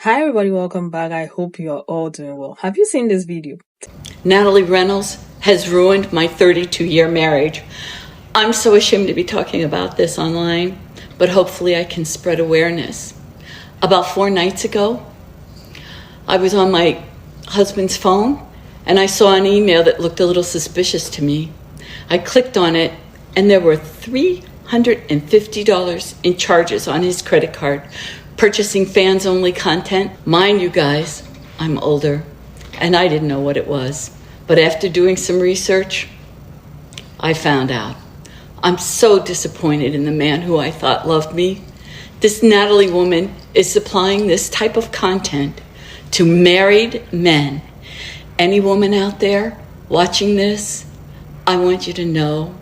Hi everybody, welcome back. I hope you are all doing well. Have you seen this video? Natalie Reynolds has ruined my 32-year marriage. I'm so ashamed to be talking about this online, but hopefully I can spread awareness. About 4 nights ago, I was on my husband's phone and I saw an email that looked a little suspicious to me. I clicked on it and there were $350 in charges on his credit card, purchasing fans-only content. Mind you guys, I'm older and I didn't know what it was. But after doing some research, I found out. I'm so disappointed in the man who I thought loved me. This Natalie woman is supplying this type of content to married men. Any woman out there watching this, I want you to know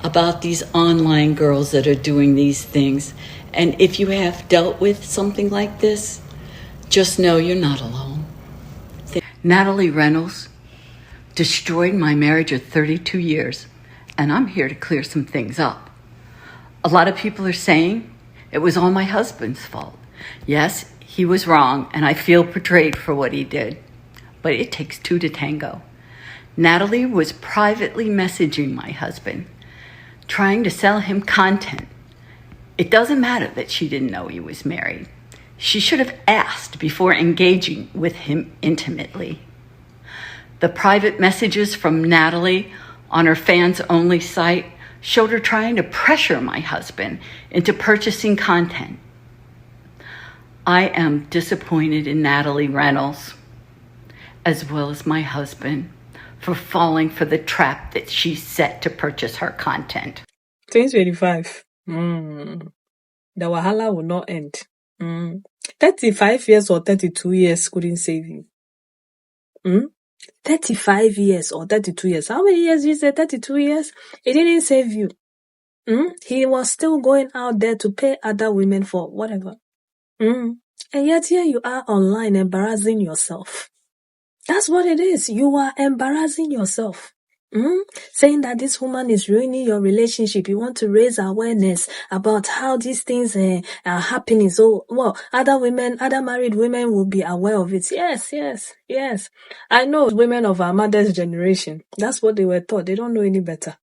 about these online girls that are doing these things. And if you have dealt with something like this, just know you're not alone. Natalie Reynolds destroyed my marriage of 32 years, and I'm here to clear some things up. A lot of people are saying it was all my husband's fault. Yes, he was wrong, and I feel betrayed for what he did, but it takes two to tango. Natalie was privately messaging my husband, trying to sell him content. It doesn't matter that she didn't know he was married. She should have asked before engaging with him intimately. The private messages from Natalie on her fans-only site showed her trying to pressure my husband into purchasing content. I am disappointed in Natalie Reynolds, as well as my husband, for falling for the trap that she set to purchase her content. 2025. The wahala will not end. 35 years or 32 years couldn't save you. 35 years or 32 years. How many years you said? 32 years? It didn't save you. He was still going out there to pay other women for whatever. And yet here you are online embarrassing yourself. That's what it is. You are embarrassing yourself. Saying that this woman is ruining your relationship. You want to raise awareness about how these things are happening. So, other married women will be aware of it. Yes. I know women of our mother's generation. That's what they were taught. They don't know any better.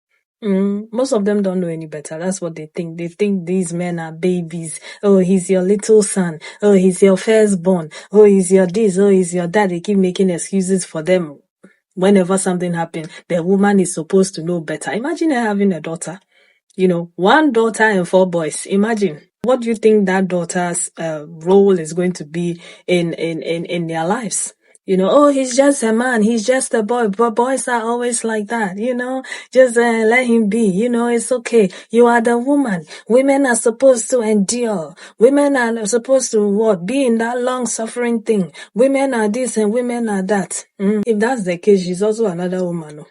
Most of them don't know any better. That's what they think. They think these men are babies. Oh, he's your little son. Oh, he's your firstborn. Oh, he's your this. Oh, he's your that. They keep making excuses for them. Whenever something happens, the woman is supposed to know better. Imagine her having a daughter. 1 daughter and 4 boys. Imagine. What do you think that daughter's role is going to be in their lives? He's just a man, he's just a boy, but boys are always like that, just let him be, it's okay. You are the woman. Women are supposed to endure. Women are supposed to be in that long suffering thing. Women are this and women are that. If that's the case, she's also another woman.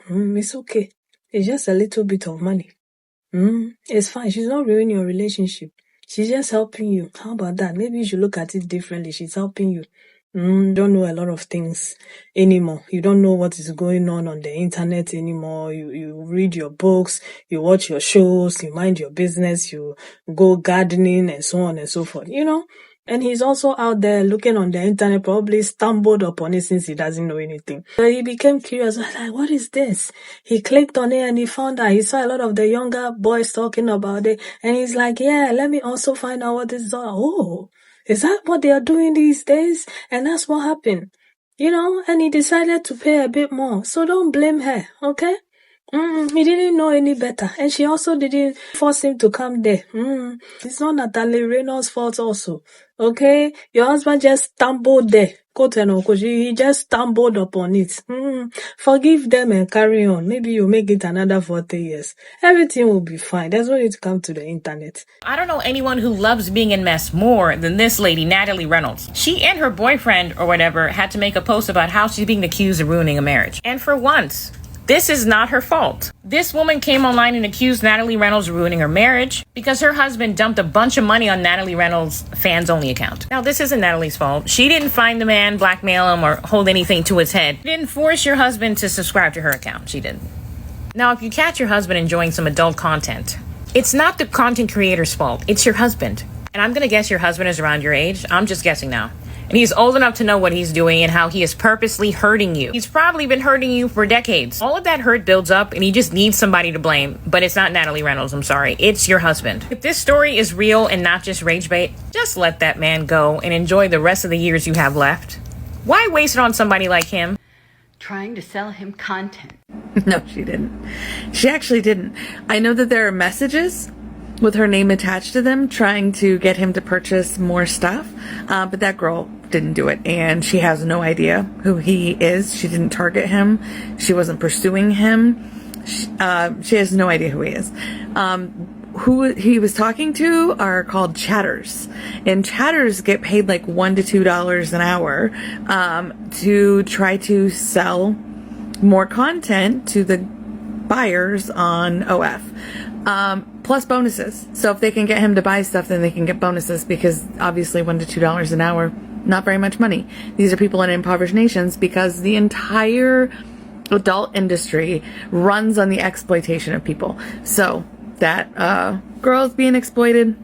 It's okay. It's just a little bit of money. It's fine. She's not ruining your relationship. She's just helping you. How about that? Maybe you should look at it differently. She's helping you. You don't know a lot of things anymore. You don't know what is going on the internet anymore. You read your books, you watch your shows, you mind your business, you go gardening and so on and so forth, And he's also out there looking on the internet, probably stumbled upon it since he doesn't know anything. So he became curious, like, what is this? He clicked on it and he found out. He saw a lot of the younger boys talking about it. And he's like, yeah, let me also find out what this is all. Oh, is that what they are doing these days? And that's what happened. And he decided to pay a bit more. So don't blame her, okay? He didn't know any better. And she also didn't force him to come there. It's not Natalie Reynolds' fault also. Okay? Your husband just stumbled there. He just stumbled upon it. Forgive them and carry on. Maybe you make it another 40 years. Everything will be fine. There's no need to come to the internet. I don't know anyone who loves being in mess more than this lady, Natalie Reynolds. She and her boyfriend or whatever had to make a post about how she's being accused of ruining a marriage. And for once, this is not her fault. This woman came online and accused Natalie Reynolds of ruining her marriage because her husband dumped a bunch of money on Natalie Reynolds' fans-only account. Now, this isn't Natalie's fault. She didn't find the man, blackmail him, or hold anything to his head. She didn't force your husband to subscribe to her account. She didn't. Now, if you catch your husband enjoying some adult content, it's not the content creator's fault. It's your husband. And I'm going to guess your husband is around your age. I'm just guessing now. And he's old enough to know what he's doing and how he is purposely hurting you. He's probably been hurting you for decades. All of that hurt builds up and he just needs somebody to blame. But it's not Natalie Reynolds, I'm sorry. It's your husband. If this story is real and not just rage bait, just let that man go and enjoy the rest of the years you have left. Why waste it on somebody like him? Trying to sell him content. No, she didn't. She actually didn't. I know that there are messages with her name attached to them trying to get him to purchase more stuff, but that girl didn't do it, and she has no idea who he is. She didn't target him. She wasn't pursuing him. She has no idea who he is. Who he was talking to are called chatters, and chatters get paid like $1 to $2 an hour to try to sell more content to the buyers on OF, plus bonuses. So if they can get him to buy stuff, then they can get bonuses, because obviously $1 to $2 an hour, not very much money. These are people in impoverished nations, because the entire adult industry runs on the exploitation of people. So that girls being exploited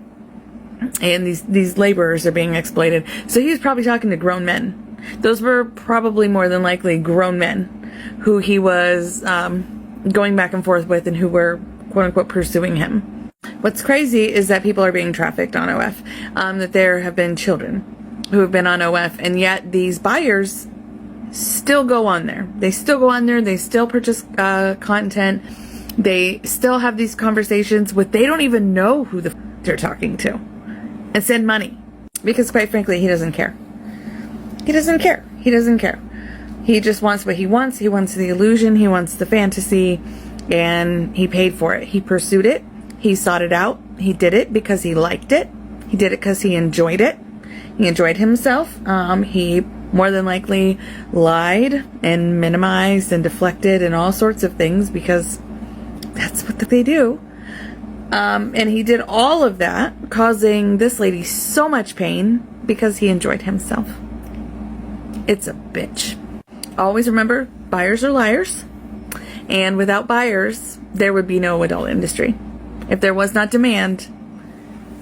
and these laborers are being exploited. So he was probably talking to grown men. Those were probably more than likely grown men who he was going back and forth with and who were quote unquote pursuing him. What's crazy is that people are being trafficked on OF, that there have been children who have been on OF, and yet these buyers still go on there. They still go on there. They still purchase content. They still have these conversations with, they don't even know who they're talking to, and send money, because quite frankly, he doesn't care. He doesn't care. He doesn't care. He just wants what he wants. He wants the illusion. He wants the fantasy, and he paid for it. He pursued it. He sought it out. He did it because he liked it. He did it because he enjoyed it. He enjoyed himself. He more than likely lied and minimized and deflected and all sorts of things, because that's what they do. And he did all of that, causing this lady so much pain because he enjoyed himself. It's a bitch. Always remember, buyers are liars. And without buyers, there would be no adult industry. If there was not demand,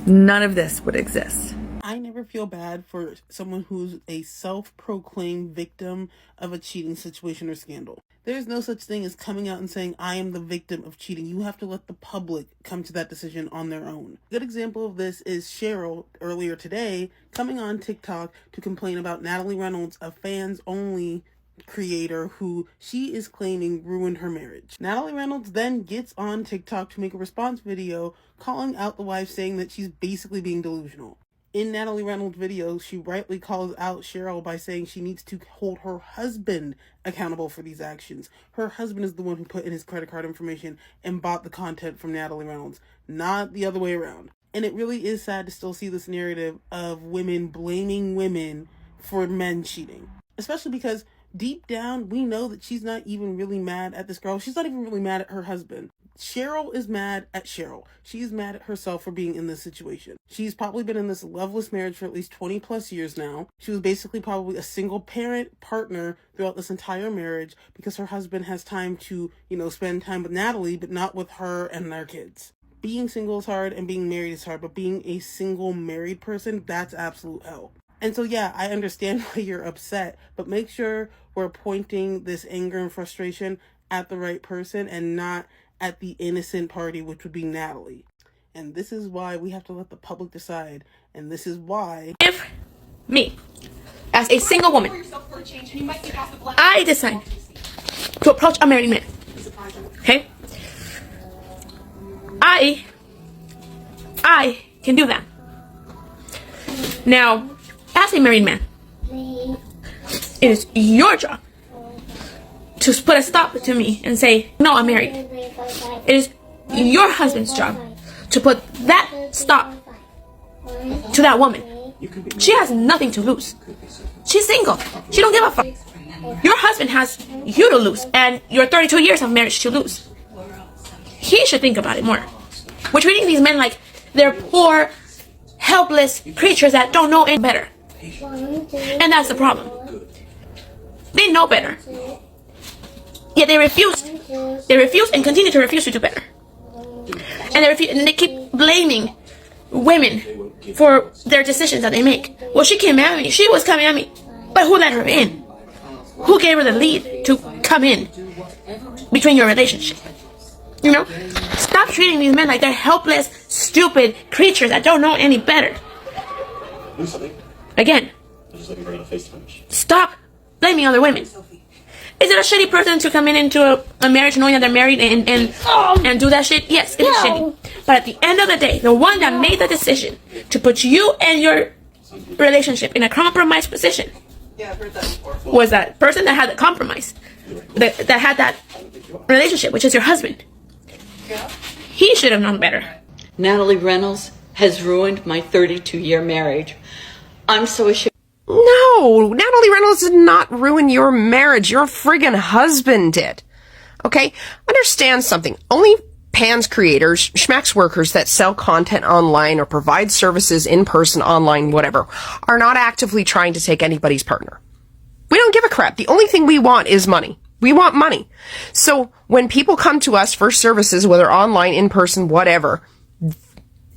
none of this would exist. I never feel bad for someone who's a self-proclaimed victim of a cheating situation or scandal. There's no such thing as coming out and saying, I am the victim of cheating. You have to let the public come to that decision on their own. A good example of this is Cheryl, earlier today, coming on TikTok to complain about Natalie Reynolds, a fans-only creator who she is claiming ruined her marriage. Natalie Reynolds then gets on TikTok to make a response video calling out the wife, saying that she's basically being delusional. In Natalie Reynolds' video, she rightly calls out Cheryl by saying she needs to hold her husband accountable for these actions. Her husband is the one who put in his credit card information and bought the content from Natalie Reynolds, not the other way around. And it really is sad to still see this narrative of women blaming women for men cheating. Especially because deep down, we know that she's not even really mad at this girl. She's not even really mad at her husband. Cheryl is mad at Cheryl. She's mad at herself for being in this situation. She's probably been in this loveless marriage for at least 20 plus years now. She was basically probably a single parent partner throughout this entire marriage, because her husband has time to, spend time with Natalie, but not with her and their kids. Being single is hard and being married is hard, but being a single married person, that's absolute hell. And so, yeah, I understand why you're upset, but make sure we're pointing this anger and frustration at the right person and not at the innocent party, which would be Natalie. And this is why we have to let the public decide. And this is why, if me, as a single woman, I decide to approach a married man, okay? I can do that. Now, as a married man, it is your job to put a stop to me and say, no, I'm married. It is your husband's job to put that stop to that woman. She has nothing to lose. She's single. She don't give a fuck. Your husband has you to lose, and your 32 years of marriage to lose. He should think about it more. We're treating these men like they're poor, helpless creatures that don't know any better. And that's the problem. They know better. Yet they refuse. They refuse and continue to refuse to do better. And they keep blaming women for their decisions that they make. Well, she came at me. She was coming at me. But who let her in? Who gave her the lead to come in between your relationship? You know? Stop treating these men like they're helpless, stupid creatures that don't know any better. Again, stop blaming other women. Is it a shitty person to come into a marriage knowing that they're married and do that shit? Yes, it is shitty. But at the end of the day, the one that made the decision to put you and your relationship in a compromised position was that person that had the compromise, that had that relationship, which is your husband. He should have known better. Natalie Reynolds has ruined my 32-year marriage. I'm so ashamed. No, Natalie Reynolds did not ruin your marriage. Your friggin' husband did. Okay? Understand something. OnlyFans creators, schmax workers that sell content online or provide services in person, online, whatever, are not actively trying to take anybody's partner. We don't give a crap. The only thing we want is money. We want money. So when people come to us for services, whether online, in person, whatever,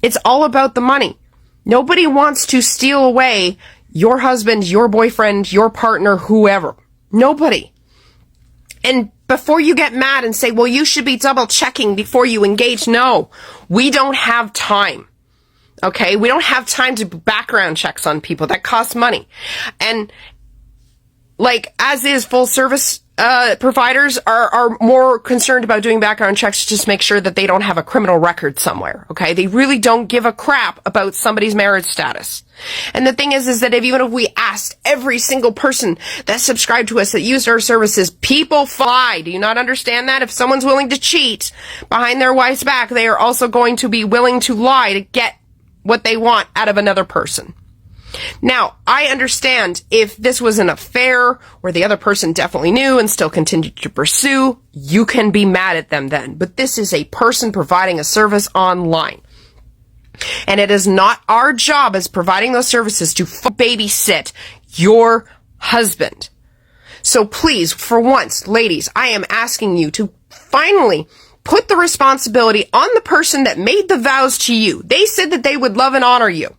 it's all about the money. Nobody wants to steal away your husband, your boyfriend, your partner, whoever. Nobody. And before you get mad and say, well, you should be double checking before you engage. No, we don't have time. Okay? We don't have time to do background checks on people. That costs money. And like, as is full service providers are more concerned about doing background checks to just make sure that they don't have a criminal record somewhere, okay? They really don't give a crap about somebody's marriage status. And the thing is that even if we asked every single person that subscribed to us, that used our services, people fly. Do you not understand that? If someone's willing to cheat behind their wife's back, they are also going to be willing to lie to get what they want out of another person. Now, I understand if this was an affair where the other person definitely knew and still continued to pursue, you can be mad at them then. But this is a person providing a service online. And it is not our job as providing those services to babysit your husband. So please, for once, ladies, I am asking you to finally put the responsibility on the person that made the vows to you. They said that they would love and honor you.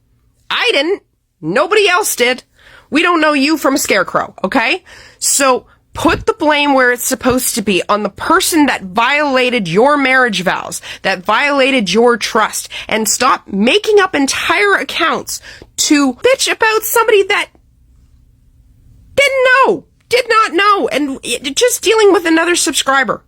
I didn't. Nobody else did. We don't know you from a scarecrow, okay? So put the blame where it's supposed to be, on the person that violated your marriage vows, that violated your trust, and stop making up entire accounts to bitch about somebody that did not know, and just dealing with another subscriber.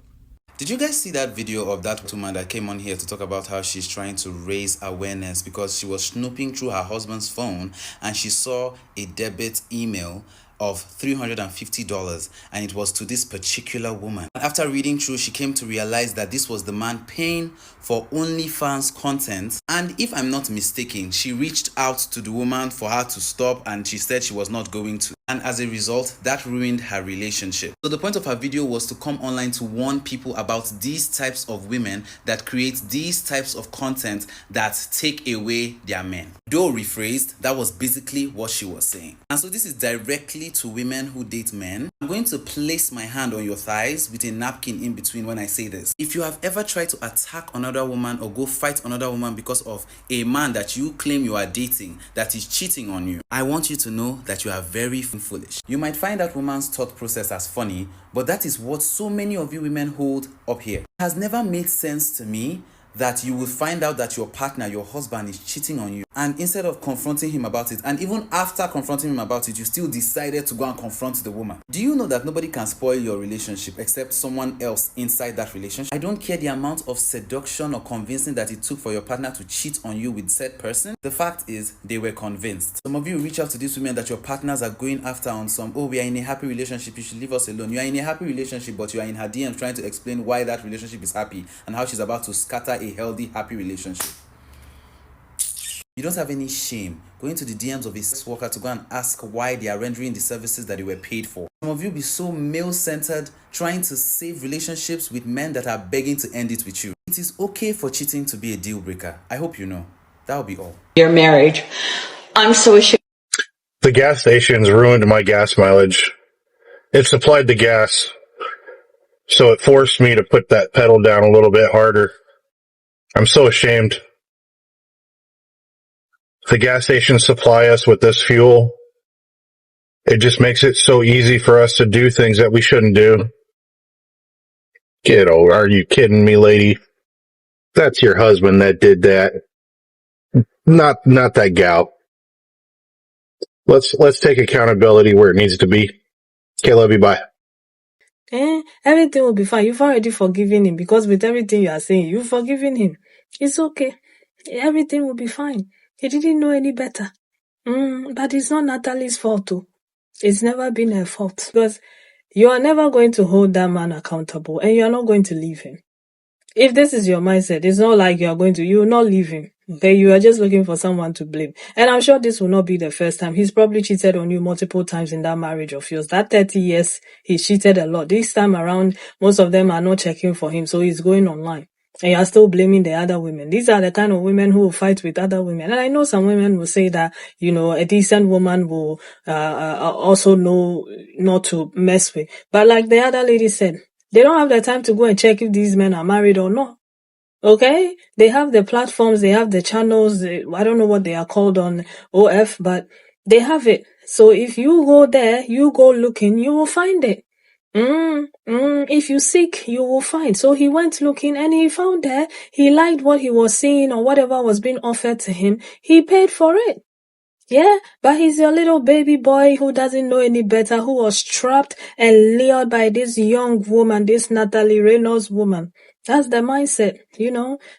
Did you guys see that video of that woman that came on here to talk about how she's trying to raise awareness because she was snooping through her husband's phone and she saw a debit email of $350, and it was to this particular woman. After reading through, she came to realize that this was the man paying for OnlyFans content, and if I'm not mistaken, she reached out to the woman for her to stop, and she said she was not going to. And as a result, that ruined her relationship. So the point of her video was to come online to warn people about these types of women that create these types of content that take away their men. Though rephrased, that was basically what she was saying. And so this is directly to women who date men. I'm going to place my hand on your thighs with a napkin in between when I say this. If you have ever tried to attack another woman or go fight another woman because of a man that you claim you are dating that is cheating on you, I want you to know that you are very foolish. You might find that woman's thought process as funny, but that is what so many of you women hold up here. It has never made sense to me that you will find out that your partner, your husband, is cheating on you, and instead of confronting him about it, and even after confronting him about it, you still decided to go and confront the woman. Do you know that nobody can spoil your relationship except someone else inside that relationship? I don't care the amount of seduction or convincing that it took for your partner to cheat on you with said person. The fact is, they were convinced. Some of you reach out to these women that your partners are going after on some, oh, we are in a happy relationship, you should leave us alone. You are in a happy relationship, but you are in her DM trying to explain why that relationship is happy and how she's about to scatter a healthy, happy relationship. You don't have any shame going to the DMs of a sex worker to go and ask why they are rendering the services that they were paid for. Some of you be so male-centered, trying to save relationships with men that are begging to end it with you. It is okay for cheating to be a deal breaker. I hope you know. That will be all. Your marriage. I'm so ashamed. The gas stations ruined my gas mileage. It supplied the gas, so it forced me to put that pedal down a little bit harder. I'm so ashamed. The gas stations supply us with this fuel. It just makes it so easy for us to do things that we shouldn't do. Kiddo, are you kidding me, lady? That's your husband that did that. Not that gal. Let's take accountability where it needs to be. Okay, love you, bye. Everything will be fine. You've already forgiven him because with everything you are saying, you've forgiven him. It's okay. Everything will be fine. He didn't know any better. But it's not Natalie's fault too. It's never been her fault because you are never going to hold that man accountable and you are not going to leave him. If this is your mindset, it's not like you will not leave him. Okay, you are just looking for someone to blame. And I'm sure this will not be the first time. He's probably cheated on you multiple times in that marriage of yours. That 30 years, he cheated a lot. This time around, most of them are not checking for him, so he's going online. And you are still blaming the other women. These are the kind of women who will fight with other women. And I know some women will say that, a decent woman will also know not to mess with. But like the other lady said, they don't have the time to go and check if these men are married or not. Okay? They have the platforms, they have the channels, I don't know what they are called on OF, but they have it. So if you go there, you go looking, you will find it. If you seek, you will find. So he went looking and he found there. He liked what he was seeing or whatever was being offered to him. He paid for it. Yeah, but he's your little baby boy who doesn't know any better, who was trapped and lured by this young woman, this Natalie Reynolds woman. That's the mindset,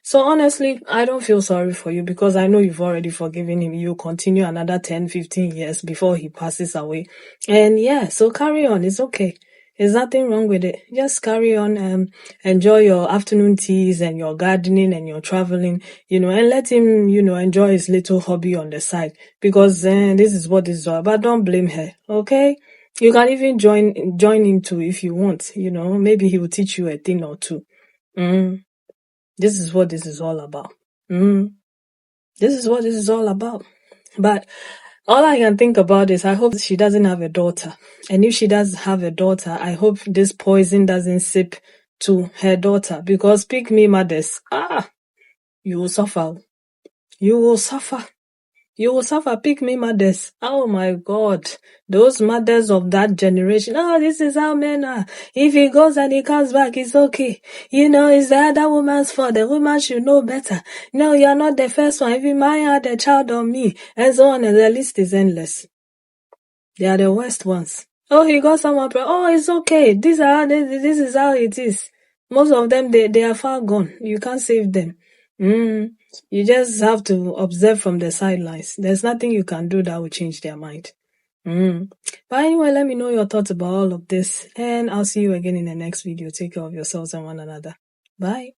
So honestly, I don't feel sorry for you because I know you've already forgiven him. You continue another 10, 15 years before he passes away. And yeah, so carry on. It's okay. There's nothing wrong with it. Just carry on, enjoy your afternoon teas and your gardening and your traveling, and let him, enjoy his little hobby on the side because this is what this is all about. Don't blame her, okay? You can even join him too if you want, maybe he will teach you a thing or two. This is what this is all about. This is what this is all about. But all I can think about is I hope she doesn't have a daughter. And if she does have a daughter, I hope this poison doesn't sip to her daughter. Because pick me mothers, you will suffer. You will suffer. You will suffer, pick me mothers. Oh my God. Those mothers of that generation. Oh, this is how men are. If he goes and he comes back, it's okay. It's the other woman's fault. The woman should know better. No, you're not the first one. If you might had a child on me, and so on, and the list is endless. They are the worst ones. Oh, he got someone. Oh, it's okay. This is how it is. Most of them, they are far gone. You can't save them. You just have to observe from the sidelines. There's nothing you can do that will change their mind. But anyway, let me know your thoughts about all of this. And I'll see you again in the next video. Take care of yourselves and one another. Bye.